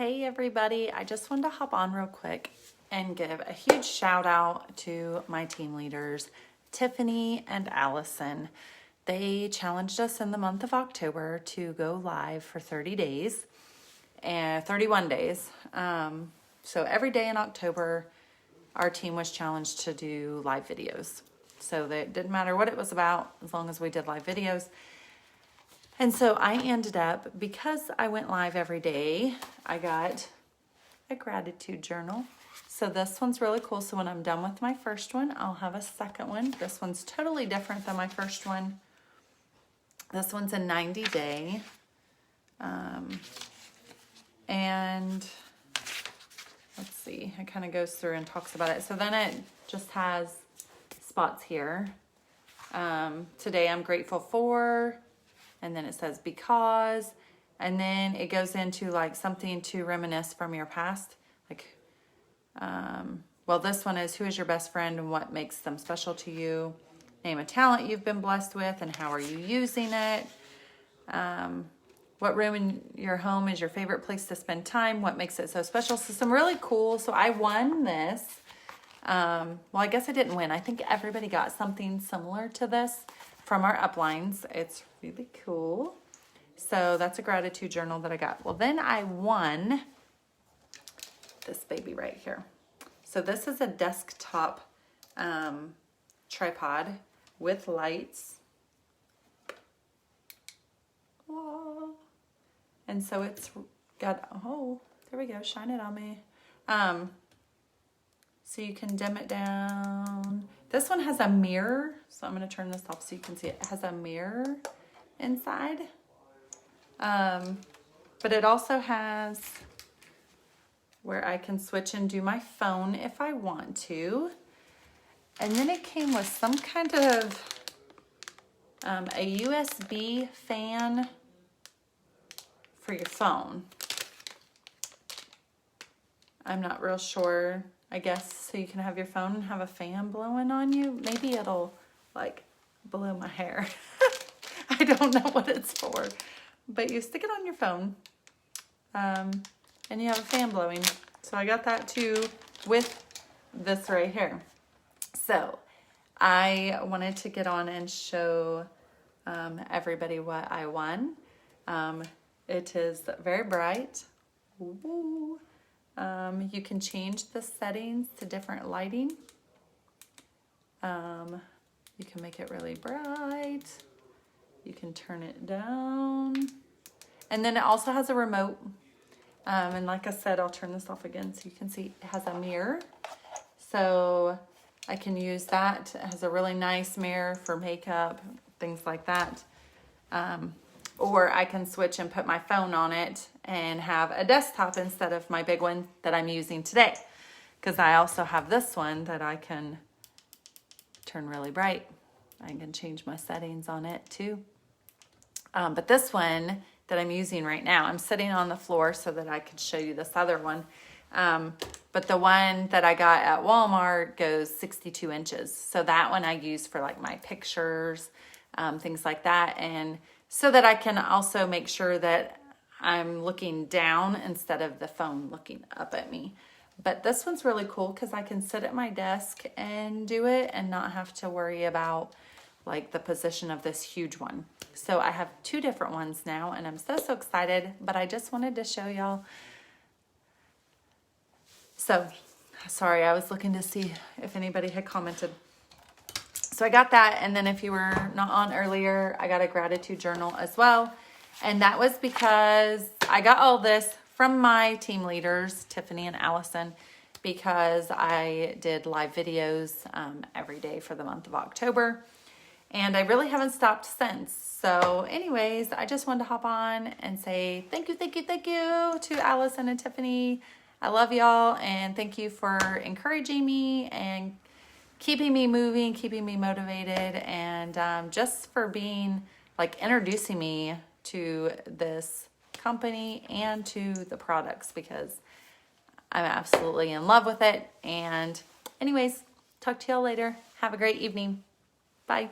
Hey everybody, I just wanted to hop on real quick and give a huge shout out to my team leaders, Tiffany and Alison. They challenged us in the month of October to go live for 30 days and 31 days. So every day in October, our team was challenged to do live videos. So it didn't matter what it was about as long as we did live videos. And so I ended up, because I went live every day, I got a gratitude journal. So this one's really cool. So when I'm done with my first one, I'll have a second one. This one's totally different than my first one. This one's a 90-day. And let's see, it kind of goes through and talks about it. So then it just has spots here. Today I'm grateful for, and then it says because, and then it goes into like something to reminisce from your past. Like, well, this one is, who is your best friend and what makes them special to you? Name a talent you've been blessed with and how are you using it? What room in your home is your favorite place to spend time? What makes it so special? So some really cool. So I won this. Well, I guess I didn't win. I think everybody got something similar to this from our uplines. It's really cool. So that's a gratitude journal that I got. Well, then I won this baby right here. So this is a desktop tripod with lights. Whoa. And so it's got, oh, there we go, shine it on me. So you can dim it down. This one has a mirror, so I'm gonna turn this off so you can see it. It has a mirror inside. But it also has where I can switch and do my phone if I want to. And then it came with some kind of a USB fan for your phone. I'm not real sure. I guess so you can have your phone and have a fan blowing on you. Maybe it'll like blow my hair. I don't know what it's for, but you stick it on your phone and you have a fan blowing. So I got that too with this right here. So I wanted to get on and show everybody what I won. It is very bright. Ooh. You can change the settings to different lighting. You can make it really bright. You can turn it down. And then it also has a remote. And like I said, I'll turn this off again so you can see it has a mirror. So I can use that. It has a really nice mirror for makeup, things like that. Or I can switch and put my phone on it and have a desktop instead of my big one that I'm using today. Because I also have this one that I can turn really bright. I can change my settings on it too. But this one that I'm using right now, I'm sitting on the floor so that I could show you this other one. But the one that I got at Walmart goes 62 inches. So that one I use for like my pictures, things like that. And so that I can also make sure that I'm looking down instead of the phone looking up at me. But this one's really cool because I can sit at my desk and do it and not have to worry about like the position of this huge one. So I have two different ones now and I'm so excited, but I just wanted to show y'all. So, sorry, I was looking to see if anybody had commented. So I got that, and then if you were not on earlier, I got a gratitude journal as well. And that was because I got all this from my team leaders, Tiffany and Alison, because I did live videos every day for the month of October. And I really haven't stopped since. So anyways, I just wanted to hop on and say thank you to Alison and Tiffany. I love y'all, and thank you for encouraging me and keeping me moving, keeping me motivated, and just for being like introducing me to this company and to the products, because I'm absolutely in love with it. And anyways, talk to y'all later. Have a great evening. Bye.